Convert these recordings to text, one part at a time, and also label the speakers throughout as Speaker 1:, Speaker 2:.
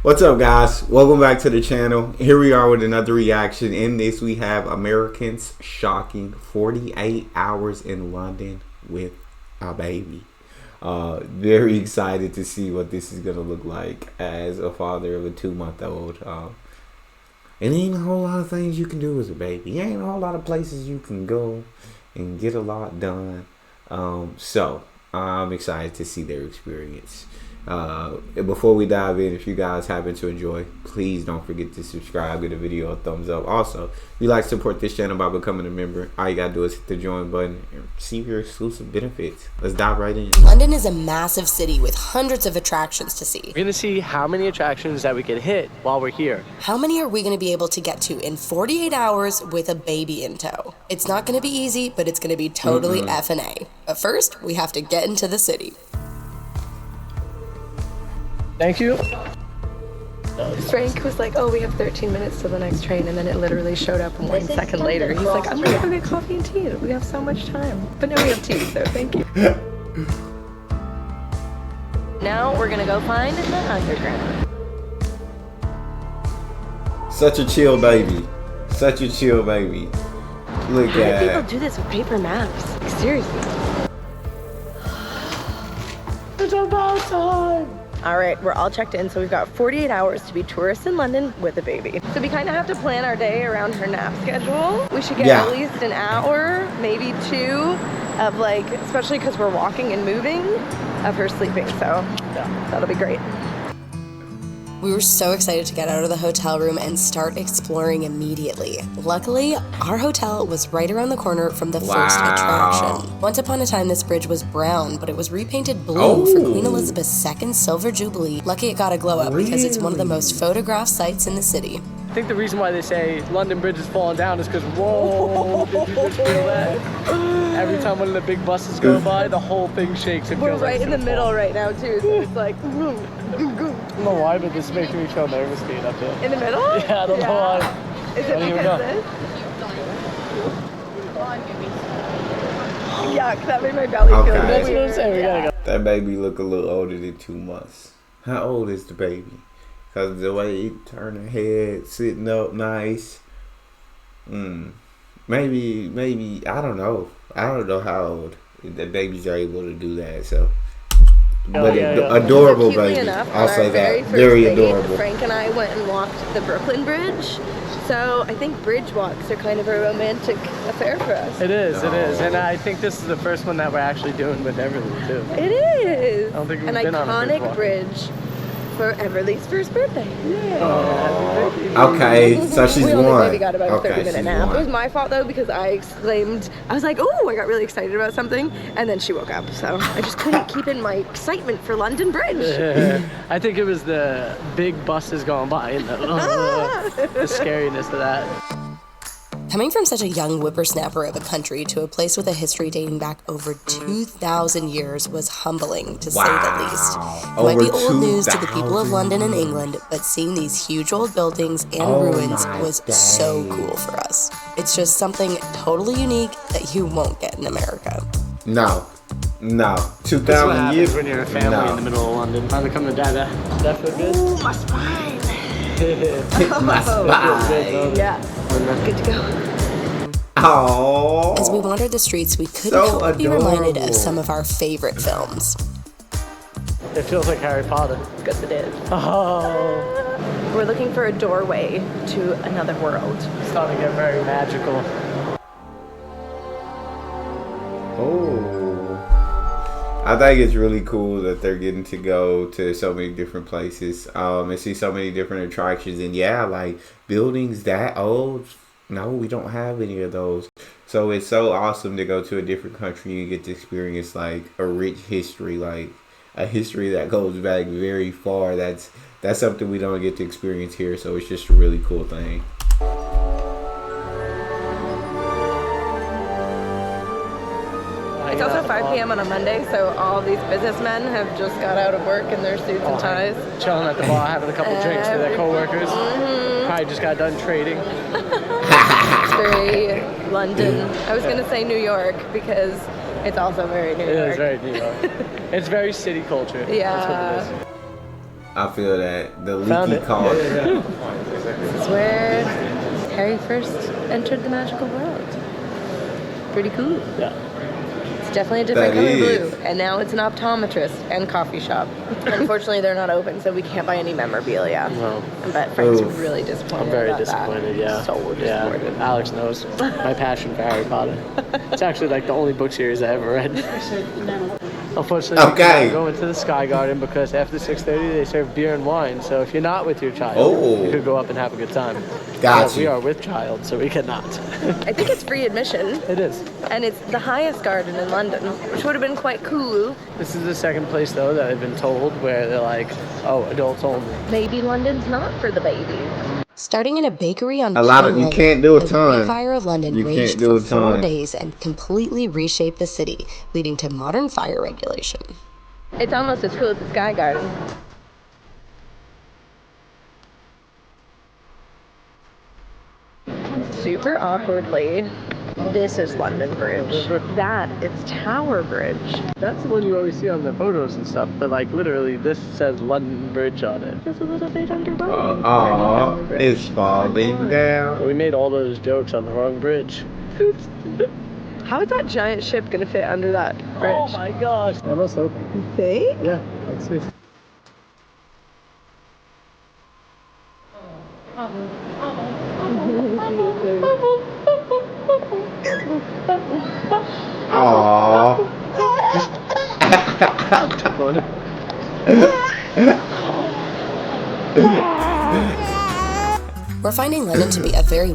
Speaker 1: What's up, guys? Welcome back to the channel. Here we are with another reaction. In this we have Americans shocking 48 hours in London with a baby. Very excited to see what this is gonna look like as a father of a 2-month-old. And ain't a whole lot of things you can do as a baby. Ain't a whole lot of places you can go and get a lot done. So I'm excited to see their experience. Before we dive in, if you guys happen to enjoy, please don't forget to subscribe, give the video a thumbs up. Also, if you like to support this channel by becoming a member, all you gotta do is hit the join button and receive your exclusive benefits. Let's dive right in.
Speaker 2: London is a massive city with hundreds of attractions to see.
Speaker 3: We're gonna see how many attractions that we can hit while we're here.
Speaker 2: How many are we gonna be able to get to in 48 hours with a baby in tow? It's not gonna be easy, but it's gonna be totally F&A. But first, we have to get into the city.
Speaker 3: Thank you.
Speaker 4: Frank was like, oh, we have 13 minutes till the next train, and then it literally showed up 1 second later. He's like, I'm gonna go get coffee and tea. We have so much time. But no, we have tea, so thank you. Now we're gonna go find the underground.
Speaker 1: Such a chill baby. Such a chill baby. Look
Speaker 4: How
Speaker 1: at
Speaker 4: do people do this with paper maps? Like, seriously.
Speaker 3: It's about time.
Speaker 4: All right, we're all checked in, so we've got 48 hours to be tourists in London with a baby. So we kind of have to plan our day around her nap schedule. We should get at least an hour, maybe 2, of like, especially because we're walking and moving, of her sleeping. So yeah, that'll be great.
Speaker 2: We were so excited to get out of the hotel room and start exploring immediately. Luckily, our hotel was right around the corner from the first attraction. Once upon a time, this bridge was brown, but it was repainted blue for Queen Elizabeth's II Silver Jubilee. Lucky it got a glow up because it's one of the most photographed sites in the city.
Speaker 3: I think the reason why they say London Bridge is falling down is because, whoa, did you just feel that? Every time one of the big buses go by, the whole thing shakes.
Speaker 4: We're right in the middle right now, too, so it's like,
Speaker 3: I don't know why, but this makes me feel nervous being up here.
Speaker 4: in the middle?
Speaker 3: Yeah, I don't know why.
Speaker 4: Is it because of this? Yuck, that made my belly feel
Speaker 3: That's
Speaker 4: weird.
Speaker 3: what I'm saying, we gotta go.
Speaker 1: that baby look a little older than 2 months. How old is the baby? Because the way he turned her head, sitting up nice. Maybe, I don't know. I don't know how old the babies are able to do that, so. But adorable baby.
Speaker 4: Enough,
Speaker 1: I'll say that.
Speaker 4: Very
Speaker 1: Very
Speaker 4: date,
Speaker 1: adorable.
Speaker 4: Frank and I went and walked the Brooklyn Bridge. So I think bridge walks are kind of a romantic affair for us.
Speaker 3: It is. And I think this is the first one that we're actually doing with Everly, too.
Speaker 4: It is.
Speaker 3: I don't think we've
Speaker 4: an
Speaker 3: been on a bridge
Speaker 4: iconic
Speaker 3: walk.
Speaker 4: bridge for Everly's first birthday.
Speaker 1: Okay, so she's
Speaker 4: we only
Speaker 1: one.
Speaker 4: maybe got about a 30-minute
Speaker 1: she's
Speaker 4: nap.
Speaker 1: one.
Speaker 4: It was my fault though because I exclaimed, I was like, oh, I got really excited about something, and then she woke up. So I just couldn't keep in my excitement for London Bridge.
Speaker 3: I think it was the big buses going by and the scariness of that.
Speaker 2: Coming from such a young whippersnapper of a country to a place with a history dating back over 2,000 years was humbling, to say the least. It might be old news to the people of London and England, but seeing these huge old buildings and ruins was so cool for us. It's just something totally unique that you won't get in America.
Speaker 1: No. 2,000 years.
Speaker 3: When you're a family in the middle of London. Time to come to Dada. That feel good?
Speaker 4: Ooh, my spine.
Speaker 1: My spine.
Speaker 4: Yeah, good to go.
Speaker 1: Oh.
Speaker 2: As we wandered the streets, we couldn't
Speaker 1: So
Speaker 2: help but be reminded
Speaker 1: adorable.
Speaker 2: of some of our favorite films.
Speaker 3: It feels like Harry Potter.
Speaker 4: Good it is.
Speaker 3: Oh,
Speaker 4: We're looking for a doorway to another world.
Speaker 3: it's starting to get very magical.
Speaker 1: Oh. I think it's really cool that they're getting to go to so many different places and see so many different attractions. And yeah, like buildings that old, no, we don't have any of those. So it's so awesome to go to a different country and get to experience like a rich history, like a history that goes back very far. That's something we don't get to experience here. So it's just a really cool thing.
Speaker 4: It's also 5 p.m. on a Monday, so all these businessmen have just got out of work in their suits and ties.
Speaker 3: Chilling at the bar, having a couple drinks with their coworkers. Probably just got done trading.
Speaker 4: It's very London. I was going to say New York because it's also very New York.
Speaker 3: It is very New York. It's very city culture.
Speaker 4: Yeah.
Speaker 3: That's what it is.
Speaker 1: I feel that. The
Speaker 3: Found
Speaker 1: leaky
Speaker 3: it.
Speaker 1: car.
Speaker 4: This is where Harry first entered the magical world. Pretty cool.
Speaker 3: Yeah.
Speaker 4: It's definitely a different
Speaker 1: That
Speaker 4: color
Speaker 1: is.
Speaker 4: blue. And now it's an optometrist and coffee shop. Unfortunately, they're not open, so we can't buy any memorabilia.
Speaker 3: No.
Speaker 4: But Frank's
Speaker 1: Oof.
Speaker 4: really disappointed.
Speaker 3: I'm very
Speaker 4: about
Speaker 3: disappointed,
Speaker 4: that.
Speaker 3: yeah.
Speaker 4: So disappointed.
Speaker 3: Yeah. Alex knows my passion for Harry Potter. It's actually like the only book series I ever read. Unfortunately, we
Speaker 1: Okay.
Speaker 3: cannot go into the Sky Garden because after 6:30 they serve beer and wine. So if you're not with your child,
Speaker 1: Oh.
Speaker 3: you could go up and have a good time.
Speaker 1: Got
Speaker 3: But
Speaker 1: you.
Speaker 3: we are with child, so we cannot.
Speaker 4: I think it's free admission,
Speaker 3: It is.
Speaker 4: and it's the highest garden in London, which would have been quite cool.
Speaker 3: This is the second place though that I've been told where they're like, oh, adults only.
Speaker 4: Maybe London's not for the babies.
Speaker 2: Starting in a bakery on
Speaker 1: A lot of
Speaker 2: King
Speaker 1: you
Speaker 2: Road,
Speaker 1: can't do a
Speaker 2: the
Speaker 1: ton.
Speaker 2: Great Fire of London
Speaker 1: You can't
Speaker 2: raged
Speaker 1: do
Speaker 2: for
Speaker 1: a
Speaker 2: 4
Speaker 1: ton.
Speaker 2: days and completely reshaped the city, leading to modern fire regulation.
Speaker 4: It's almost as cool as the Sky Garden. Super awkwardly, this is London Bridge. That is Tower Bridge.
Speaker 3: That's the one you always see on the photos and stuff, but like literally this says London Bridge on it.
Speaker 4: Just a little bit underwhelming.
Speaker 1: Oh, it's falling down.
Speaker 3: We made all those jokes on the wrong bridge.
Speaker 4: Oops. How is that giant ship gonna fit under that bridge?
Speaker 3: Oh my gosh. I must hope.
Speaker 4: See?
Speaker 3: Yeah, let's see.
Speaker 1: Aww.
Speaker 2: We're finding London to be a very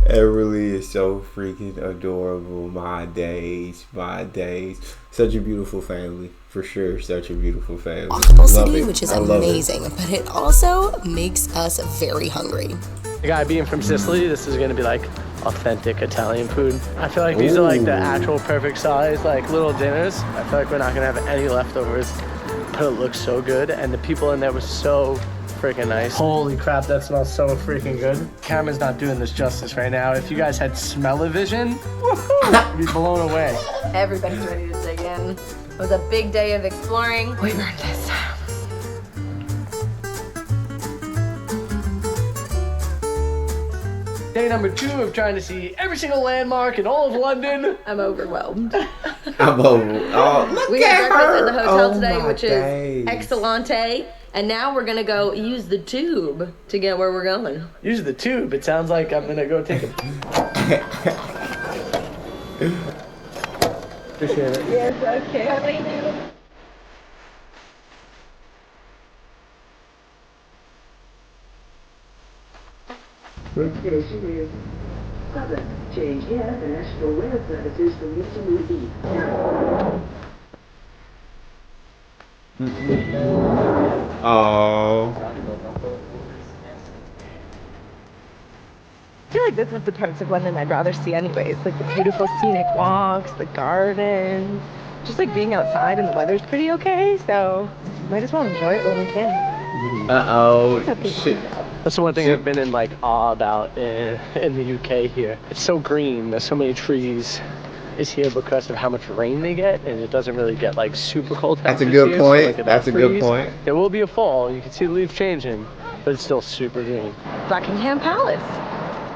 Speaker 1: It really is so freaking adorable. My days, my days. Such a beautiful family, for sure. Such a beautiful family.
Speaker 2: walkable
Speaker 1: Love
Speaker 2: city,
Speaker 1: it.
Speaker 2: which is
Speaker 1: I love it.
Speaker 2: amazing, but it also makes us very hungry.
Speaker 3: The guy being from Sicily, this is gonna be like authentic Italian food. I feel like these are like the actual perfect size, like little dinners. I feel like we're not gonna have any leftovers, but it looks so good, and the people in there were so freaking nice. Holy crap, that smells so freaking good. Camera's not doing this justice right now. If you guys had smell-o-vision, woohoo, you'd be blown away.
Speaker 4: Everybody's ready to dig in. It was a big day of exploring. We earned this.
Speaker 3: Day number 2 of trying to see every single landmark in all of London.
Speaker 4: I'm overwhelmed.
Speaker 1: I'm over. Oh, look
Speaker 4: We
Speaker 1: at
Speaker 4: had breakfast at
Speaker 1: her.
Speaker 4: the hotel
Speaker 1: Oh
Speaker 4: today,
Speaker 1: my
Speaker 4: which
Speaker 1: days.
Speaker 4: is excellente. And now we're gonna go use the tube to get where we're going.
Speaker 3: Use the tube. It sounds like I'm gonna go take a... Appreciate it.
Speaker 4: Yes, okay.
Speaker 5: Change here, the National Rail Services from Newton Beach.
Speaker 1: Oh.
Speaker 4: I feel like this is the parts of London I'd rather see anyways. Like the beautiful scenic walks, the gardens, just like being outside and the weather's pretty okay, so might as well enjoy it when we can.
Speaker 1: Uh-oh. Shit.
Speaker 3: That's the one thing I've been in like awe about in the UK here. It's so green. There's so many trees. It's here because of how much rain they get, and it doesn't really get like super cold
Speaker 1: That's a
Speaker 3: temperatures
Speaker 1: good
Speaker 3: here, so,
Speaker 1: point.
Speaker 3: like, it
Speaker 1: That's a
Speaker 3: doesn't
Speaker 1: good
Speaker 3: freeze.
Speaker 1: point.
Speaker 3: There will be a fall. You can see the leaves changing, but it's still super green.
Speaker 4: Buckingham Palace.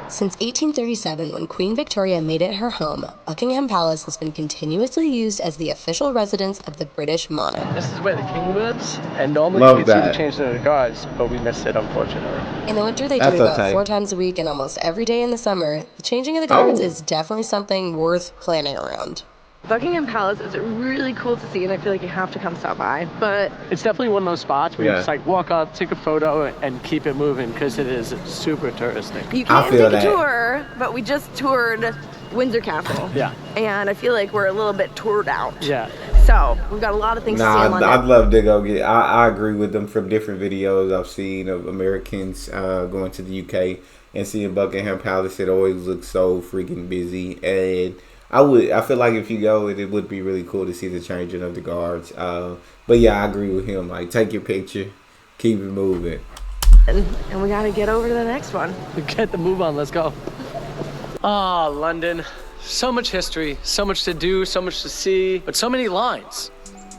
Speaker 2: Since 1837, when Queen Victoria made it her home, Buckingham Palace has been continuously used as the official residence of the British monarch.
Speaker 3: This is where the king lives, and normally
Speaker 1: Love
Speaker 3: you can see
Speaker 1: that.
Speaker 3: the changing of the guards, but we missed it unfortunately.
Speaker 2: In the winter, they do
Speaker 1: That's
Speaker 2: it about
Speaker 1: okay.
Speaker 2: 4 times a week, and almost every day in the summer. The changing of the guards is definitely something worth planning around.
Speaker 4: Buckingham Palace is really cool to see, and I feel like you have to come stop by. But
Speaker 3: It's definitely one of those spots where you
Speaker 1: Yeah.
Speaker 3: just like walk up, take a photo, and keep it moving because it is super touristic.
Speaker 4: you
Speaker 1: I
Speaker 4: can
Speaker 1: feel
Speaker 4: take
Speaker 1: that.
Speaker 4: a tour, but we just toured Windsor Castle.
Speaker 3: Yeah.
Speaker 4: And I feel like we're a little bit toured out.
Speaker 3: Yeah.
Speaker 4: So we've got a lot of things to see in
Speaker 1: Nah,
Speaker 4: London.
Speaker 1: I'd love to go get. I agree with them from different videos I've seen of Americans going to the UK and seeing Buckingham Palace. It always looks so freaking busy, and I feel like if you go, it would be really cool to see the changing of the guards. But yeah, I agree with him. Like, take your picture, keep it moving.
Speaker 4: And we gotta get over to the next one.
Speaker 3: Get the move on, let's go. Ah, London. So much history, so much to do, so much to see, but so many lines.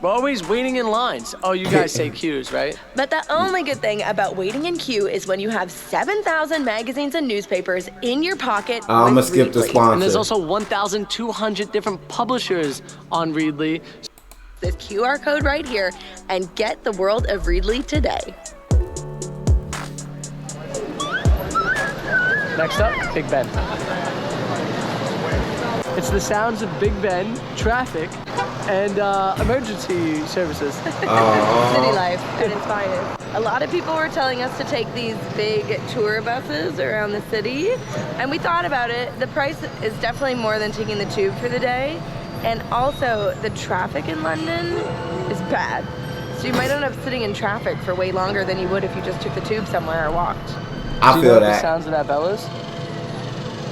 Speaker 3: We're always waiting in lines. Oh, you guys say queues, right?
Speaker 4: But the only good thing about waiting in queue is when you have 7,000 magazines and newspapers in your pocket.
Speaker 1: I'm gonna skip the sponsor.
Speaker 3: And there's also 1,200 different publishers on Readly.
Speaker 4: This QR code right here and get the world of Readly today.
Speaker 3: Next up, Big Ben. It's the sounds of Big Ben, traffic, and emergency services.
Speaker 4: City life at its finest. A lot of people were telling us to take these big tour buses around the city, and we thought about it. The price is definitely more than taking the tube for the day, and also the traffic in London is bad. So you might end up sitting in traffic for way longer than you would if you just took the tube somewhere or walked.
Speaker 1: I
Speaker 3: Do you
Speaker 1: feel
Speaker 3: know what
Speaker 1: that.
Speaker 3: the sounds of that bell is?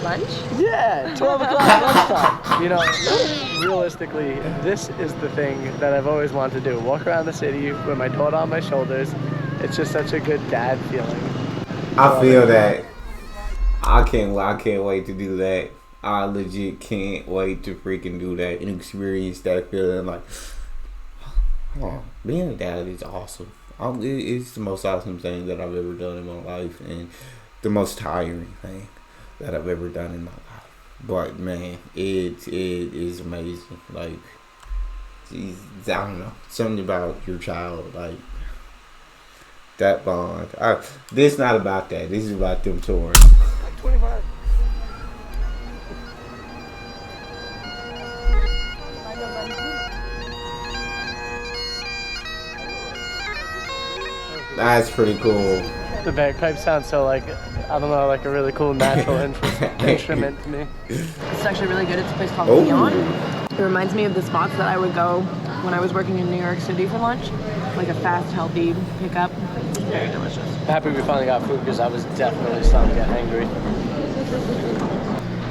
Speaker 4: Lunch?
Speaker 3: Yeah, 12 o'clock lunchtime. You know, realistically, this is the thing that I've always wanted to do. Walk around the city with my daughter on my shoulders. It's just such a good dad feeling.
Speaker 1: I feel that. I can't wait to do that. I legit can't wait to freaking do that and experience that feeling. Like, oh, being a dad is awesome. It's the most awesome thing that I've ever done in my life, and the most tiring thing that I've ever done in my life. But man, it is amazing. Like, geez, I don't know, something about your child, like that bond. This is not about that. This is about them touring.
Speaker 3: Like 25.
Speaker 1: That's pretty cool.
Speaker 3: The bagpipe sounds so like, I don't know, like a really cool natural instrument to me.
Speaker 4: It's actually really good. It's a place called
Speaker 1: Oh.
Speaker 4: Leon. It reminds me of the spots that I would go when I was working in New York City for lunch. Like a fast, healthy pickup. Very delicious.
Speaker 3: Happy we finally got food because I was definitely starting to get hangry.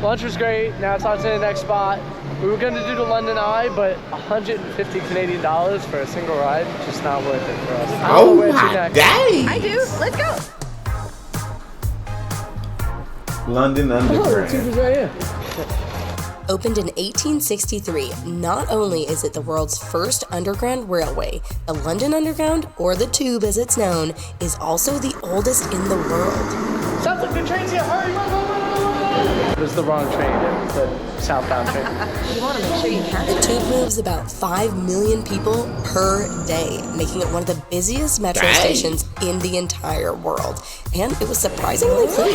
Speaker 3: Lunch was great. Now it's on to the next spot. We were going to do the London Eye, but 150 Canadian dollars for a single ride, just not worth it for us. I don't know
Speaker 1: Oh
Speaker 3: where to
Speaker 1: my
Speaker 3: next.
Speaker 1: days!
Speaker 4: I do. Let's go.
Speaker 1: London Underground.
Speaker 3: Right here.
Speaker 2: Opened in 1863, not only is it the world's first underground railway, the London Underground, or the Tube as it's known, is also the oldest in the world.
Speaker 3: Sounds like the train's here. Hurry! It was the wrong train. It was the southbound train.
Speaker 4: You want to make sure you catch
Speaker 2: The
Speaker 4: it.
Speaker 2: Tube moves about 5 million people per day, making it one of the busiest metro
Speaker 1: Dang.
Speaker 2: stations in the entire world. And it was surprisingly clean.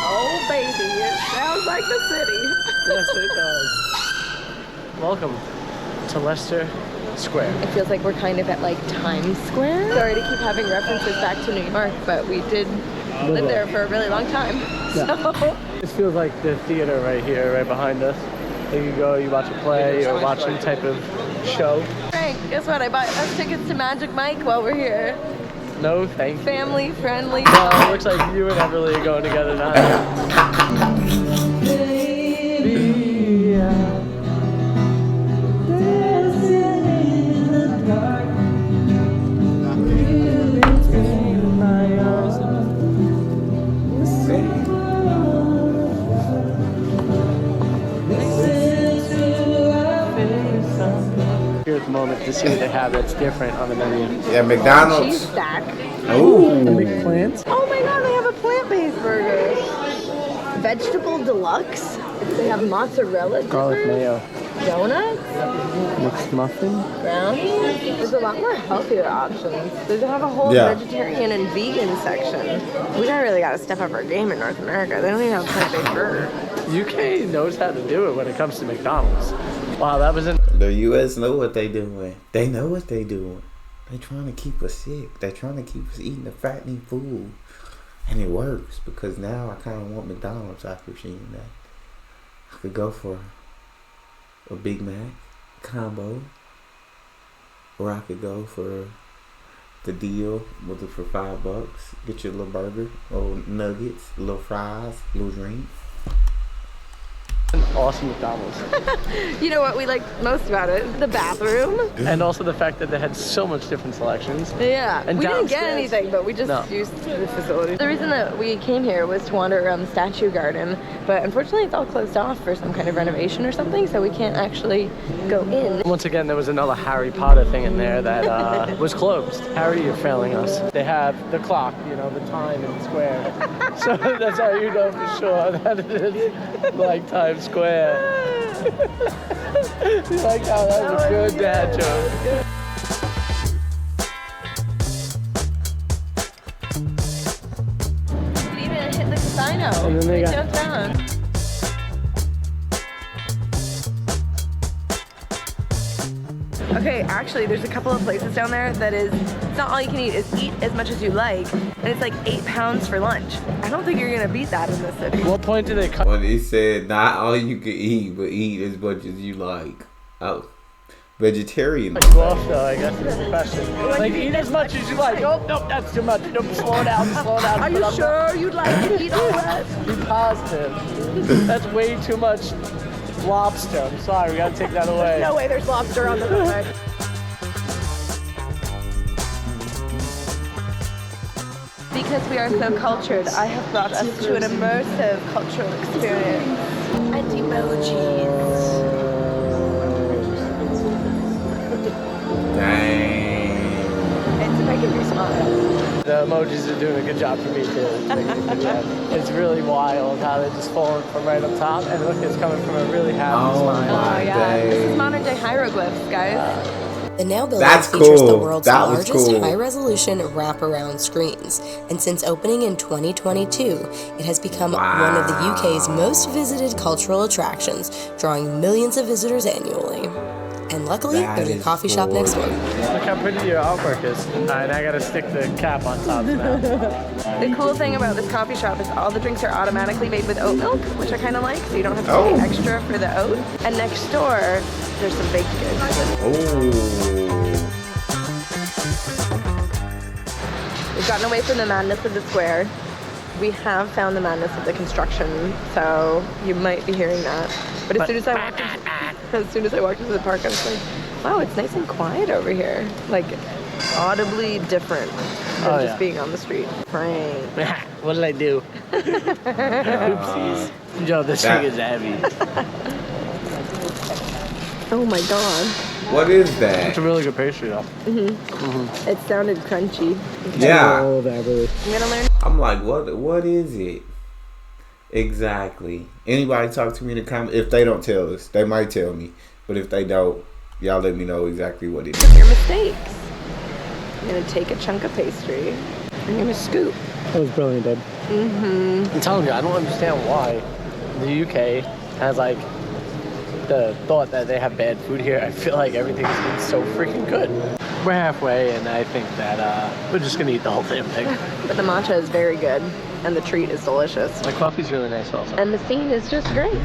Speaker 4: Oh, baby. It sounds like the city.
Speaker 3: Yes, it does. Welcome to Leicester Square.
Speaker 4: It feels like we're kind of at like Times Square. Sorry to keep having references back to New York, but we did live there for a really long time. So
Speaker 3: This feels like the theater right here, right behind us. There you go, you watch a play or watch some type of show.
Speaker 4: Frank, guess what? I bought us tickets to Magic Mike while we're here.
Speaker 3: No, thank you.
Speaker 4: Family friendly.
Speaker 3: Well, it looks like you and Everly are going together now. Here at the moment to see what they have that's different on the menu.
Speaker 1: Yeah, McDonald's.
Speaker 4: Cheese stack.
Speaker 1: Ooh.
Speaker 3: McPlant.
Speaker 4: Oh my god, they have a plant-based burger. Vegetable deluxe. They have mozzarella
Speaker 3: Garlic
Speaker 4: dippers,
Speaker 3: mayo.
Speaker 4: donuts,
Speaker 3: Mixed muffin.
Speaker 4: brownies. There's a lot more healthier options. They have a whole
Speaker 1: Yeah.
Speaker 4: vegetarian and vegan section. We really got to step up our game in North America. They don't even have a plant-based burger.
Speaker 3: UK knows how to do it when it comes to McDonald's. Wow, that was in.
Speaker 1: The U.S. know what they doing. They know what they doing. They trying to keep us sick. They trying to keep us eating the fattening food. And it works because now I kind of want McDonald's after seeing that. I could go for a Big Mac combo. Or I could go for the deal with it for $5. Get your little burger, little nuggets, little fries, little drink.
Speaker 3: awesome McDonald's.
Speaker 4: You know what we liked most about it? The bathroom.
Speaker 3: And also the fact that they had so much different selections.
Speaker 4: Yeah,
Speaker 3: and
Speaker 4: we didn't get
Speaker 3: downstairs-
Speaker 4: anything, but we just used the facility. The reason that we came here was to wander around the statue garden, but unfortunately it's all closed off for some kind of renovation or something, so we can't actually go in.
Speaker 3: Once again, there was another Harry Potter thing in there that was closed. Harry, you're failing us. They have the clock, you know, the time in the square. So that's how you know for sure that it is like Times Square. You like how that was a good dad joke.
Speaker 4: You can even hit the casino.
Speaker 3: And then they got
Speaker 4: downtown. Okay, actually, there's a couple of places down there that is, it's not all you can eat, it's eat as much as you like, and it's like £8 for lunch. I don't think you're gonna beat that in this city.
Speaker 3: What point do they cut?
Speaker 1: When it said not all you can eat, but eat as much as you like. Oh, vegetarian.
Speaker 3: Well, so I guess it's a question. Like, eat as much as you like. Oh, nope, that's too much. Nope, slow down, slow down.
Speaker 4: Are you sure you'd like to eat all that?
Speaker 3: Be positive. That's way too much lobster. I'm sorry, we gotta take that away.
Speaker 4: No way there's lobster on the buffet. Because we are so cultured, I have brought us to an immersive cultural experience at emojis.
Speaker 1: Dang.
Speaker 4: It's making me smile.
Speaker 3: The emojis are doing a good job for me too. It's really wild how they're just falling from right up top, and look, it's coming from a really happy smile.
Speaker 1: My
Speaker 4: Oh yeah, this
Speaker 1: day.
Speaker 4: is modern day hieroglyphs, guys.
Speaker 2: The now building
Speaker 1: That's
Speaker 2: features the
Speaker 1: cool.
Speaker 2: world's
Speaker 1: That was
Speaker 2: largest
Speaker 1: cool.
Speaker 2: high-resolution wraparound screens, and since opening in 2022, it has become one of the UK's most visited cultural attractions, drawing millions of visitors annually. And luckily,
Speaker 1: That
Speaker 2: there's a
Speaker 1: is
Speaker 2: coffee shop next door.
Speaker 3: Look how pretty your artwork is. Alright, I gotta stick the cap on top now.
Speaker 4: The cool thing about this coffee shop is all the drinks are automatically made with oat milk, which I kind of like, so you don't have to pay extra for the oat. And next door, there's some baked goods.
Speaker 1: Oh.
Speaker 4: We've gotten away from the madness of the square. We have found the madness of the construction, so you might be hearing that. But as soon as I walked into the park, I was like, wow, it's nice and quiet over here. Like, audibly different than just being on the street. Frank.
Speaker 3: What did I do? Oopsies. Joe, this thing is heavy.
Speaker 4: Oh my god.
Speaker 1: What is that?
Speaker 3: It's a really good pastry though.
Speaker 4: It sounded crunchy.
Speaker 1: Yeah.
Speaker 3: Oh, that really.
Speaker 4: I'm gonna learn.
Speaker 1: I'm like, what is it? Exactly. Anybody talk to me in the comments? If they don't tell us, they might tell me. But if they don't, y'all let me know exactly what it is.
Speaker 4: Your mistakes. I'm gonna take a chunk of pastry. I'm gonna scoop.
Speaker 3: That was brilliant, dude. I'm telling you, I don't understand why the UK has like the thought that they have bad food here. I feel like everything's been so freaking good. We're halfway, and I think that we're just gonna eat the whole damn thing.
Speaker 4: But the matcha is very good, and the treat is delicious.
Speaker 3: My coffee's really nice also.
Speaker 4: And the scene is just great.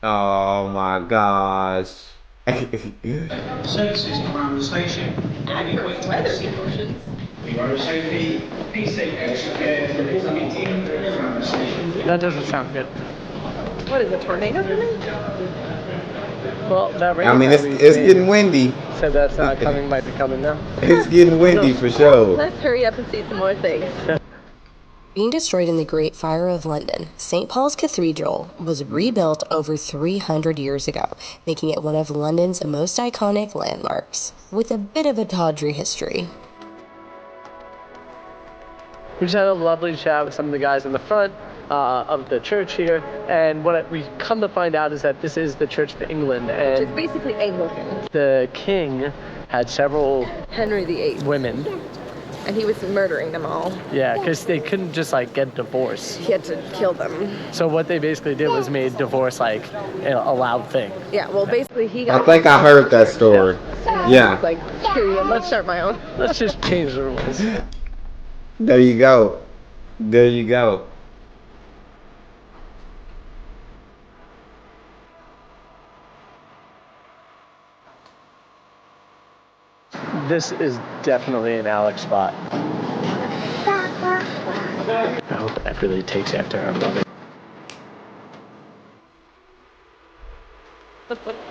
Speaker 1: Oh my gosh.
Speaker 6: Services around the station. Adequate weather conditions. We are safely, be safe, extra care for the meeting around the station.
Speaker 3: That doesn't sound good.
Speaker 4: What is a tornado coming?
Speaker 3: Well, that rain.
Speaker 1: I mean, it's getting windy.
Speaker 3: Said that's not coming, might be coming now.
Speaker 1: It's getting windy for sure.
Speaker 4: Let's hurry up and see some more things.
Speaker 2: Being destroyed in the Great Fire of London, St. Paul's Cathedral was rebuilt over 300 years ago, making it one of London's most iconic landmarks, with a bit of a tawdry history.
Speaker 3: We just had a lovely chat with some of the guys in the front of the church here, and what we come to find out is that this is the Church of England,
Speaker 4: Which is
Speaker 3: and
Speaker 4: basically Anglican.
Speaker 3: the king had several
Speaker 4: Henry VIII.
Speaker 3: women.
Speaker 4: And he was murdering them all.
Speaker 3: Yeah, because they couldn't just like get divorced.
Speaker 4: He had to kill them.
Speaker 3: So what they basically did was made divorce like a loud thing.
Speaker 4: Yeah, well, basically he
Speaker 1: I
Speaker 4: got...
Speaker 1: think I heard that story. Yeah.
Speaker 4: Like, period. Let's start my own.
Speaker 3: Let's just change the rules.
Speaker 1: There you go. There you go.
Speaker 3: This is definitely an Alex spot. I hope that really takes after our mother.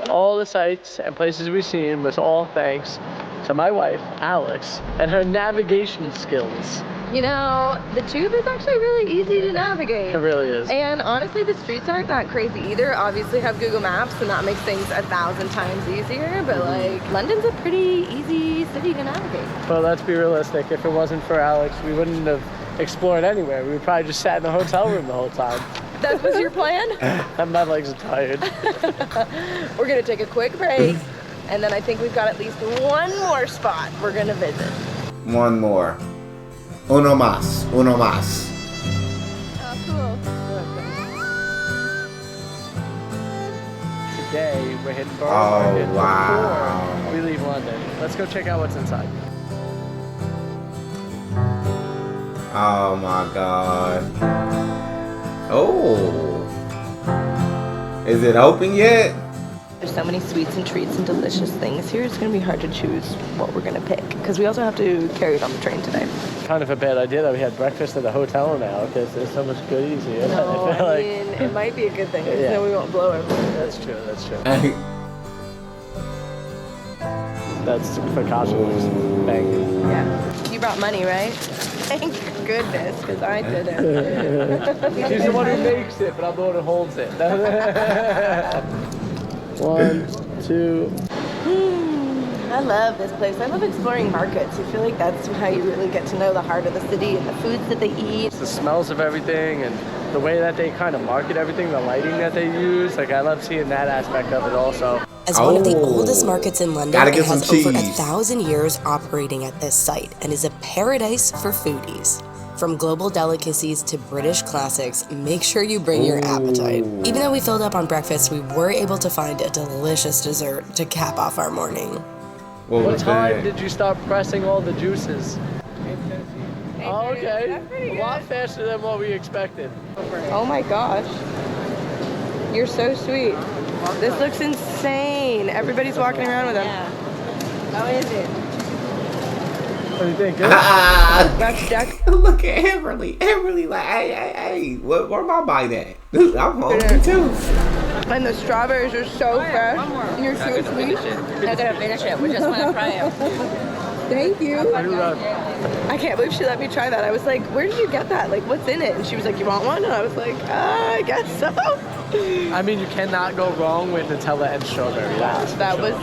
Speaker 3: All the sights and places we've seen was all thanks to my wife, Alex, and her navigation skills.
Speaker 4: You know, the tube is actually really easy to navigate.
Speaker 3: It really is.
Speaker 4: And honestly, the streets aren't that crazy either. Obviously have Google Maps and that makes things 1,000 times easier, but like London's a pretty easy city to navigate.
Speaker 3: Well, let's be realistic. If it wasn't for Alex, we wouldn't have explored anywhere. We would probably just sat in the hotel room the whole time.
Speaker 4: That was your plan?
Speaker 3: My legs are tired.
Speaker 4: We're gonna take a quick break and then I think we've got at least one more spot we're gonna visit.
Speaker 1: One more. Uno más. Uno más.
Speaker 4: Oh, cool.
Speaker 3: Today, we're hitting Borough
Speaker 1: Oh,
Speaker 3: Market
Speaker 1: wow.
Speaker 3: before we leave London. Let's go check out what's inside.
Speaker 1: Oh my god. Oh. Is it open yet?
Speaker 4: There's so many sweets and treats and delicious things here. It's gonna be hard to choose what we're gonna pick because we also have to carry it on the train today.
Speaker 3: Kind of a bad idea that we had breakfast at the hotel now because there's so much goodies here.
Speaker 4: No,
Speaker 3: I feel like
Speaker 4: it might be a good thing because
Speaker 3: Yeah.
Speaker 4: then we won't blow everything.
Speaker 3: that's true. That's true. That's focaccia was banging.
Speaker 4: Yeah. You brought money, right? Thank goodness, because I didn't.
Speaker 3: She's the one who makes it, but I'm the one who holds it. 1, 2.
Speaker 4: I love this place. I love exploring markets. I feel like that's how you really get to know the heart of the city and the foods that they eat.
Speaker 3: The smells of everything and the way that they kind of market everything, the lighting that they use. Like I love seeing that aspect of it also.
Speaker 2: As one of the oldest markets in London,
Speaker 1: Gotta
Speaker 2: it
Speaker 1: get
Speaker 2: has
Speaker 1: some
Speaker 2: over
Speaker 1: cheese.
Speaker 2: 1,000 years operating at this site and is a paradise for foodies. From global delicacies to British classics, make sure you bring your appetite. Even though we filled up on breakfast, we were able to find a delicious dessert to cap off our morning.
Speaker 3: What time did you start pressing all the juices? Oh, okay.
Speaker 4: That's pretty
Speaker 3: A lot
Speaker 4: good.
Speaker 3: faster than what we expected.
Speaker 4: Oh my gosh. You're so sweet. This looks insane. Everybody's walking around with them. How is it?
Speaker 3: What do you think? Good?
Speaker 4: That's Jack.
Speaker 1: Look at Everly. Everly like, hey, where my bite at? Dude, I'm hungry too.
Speaker 4: And the strawberries are so fresh. You're so sweet.
Speaker 7: Not gonna finish it. We just want to try it.
Speaker 4: Thank you. I can't believe she let me try that. I was like, where did you get that? Like, what's in it? And she was like, you want one? And I was like, I guess so.
Speaker 3: I mean, you cannot go wrong with Nutella and strawberry.
Speaker 4: That was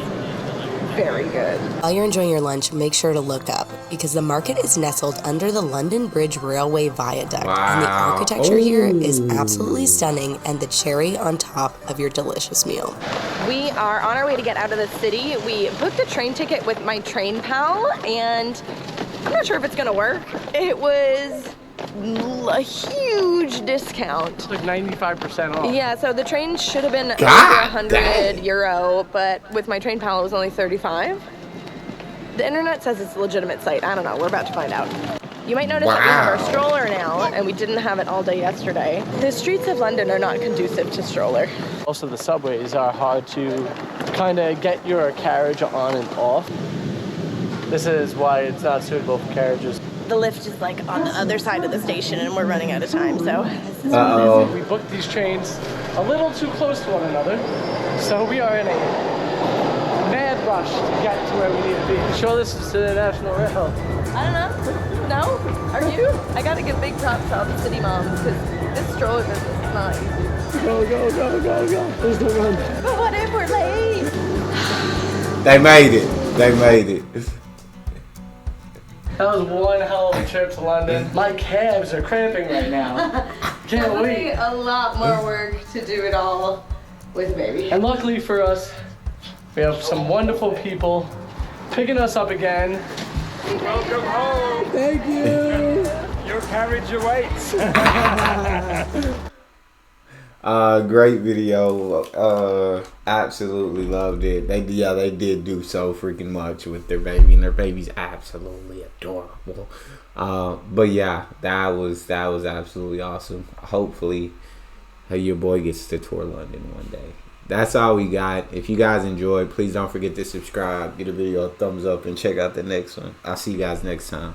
Speaker 4: very good.
Speaker 2: While you're enjoying your lunch, make sure to look up because the market is nestled under the London Bridge Railway Viaduct. And the
Speaker 1: Wow.
Speaker 2: architecture here is absolutely stunning and the cherry on top of your delicious meal.
Speaker 4: We are on our way to get out of the city. We booked a train ticket with my train pal, and I'm not sure if it's gonna work. It was a huge discount.
Speaker 3: It's like 95% off.
Speaker 4: Yeah, so the train should have been over
Speaker 1: God
Speaker 4: 100
Speaker 1: dang.
Speaker 4: euro, but with my train pal it was only 35. The internet says it's a legitimate site. I don't know, we're about to find out. You might notice that we have our
Speaker 1: Wow.
Speaker 4: stroller now, and we didn't have it all day yesterday. The streets of London are not conducive to stroller.
Speaker 3: Also, the subways are hard to kind of get your carriage on and off. This is why it's not suitable for carriages.
Speaker 4: The lift is like on the other side of the station, and we're running out of time, so this is
Speaker 1: Uh-oh.
Speaker 3: We booked these trains a little too close to one another, so we are in a mad rush to get to where we need to be. Sure, this is to the National Rail.
Speaker 4: I don't know. No? Are you? I gotta give big props to all the city moms, because this stroller business is not easy.
Speaker 3: Go, go, go, go, go. Please don't run.
Speaker 4: But what if we're late?
Speaker 1: They made it. They made it.
Speaker 3: That was one hell of a trip to London. My calves are cramping right now. Can't wait.
Speaker 4: A lot more work to do it all with a baby.
Speaker 3: And luckily for us, we have some wonderful people picking us up again.
Speaker 6: Welcome home.
Speaker 3: Thank you.
Speaker 6: Your carriage awaits.
Speaker 1: Great video. Absolutely loved it. They did do so freaking much with their baby, and their baby's absolutely adorable. But yeah, that was absolutely awesome. Hopefully, your boy gets to tour London one day. that's all we got. If you guys enjoyed, please don't forget to subscribe, give the video a thumbs up, and check out the next one. I'll see you guys next time.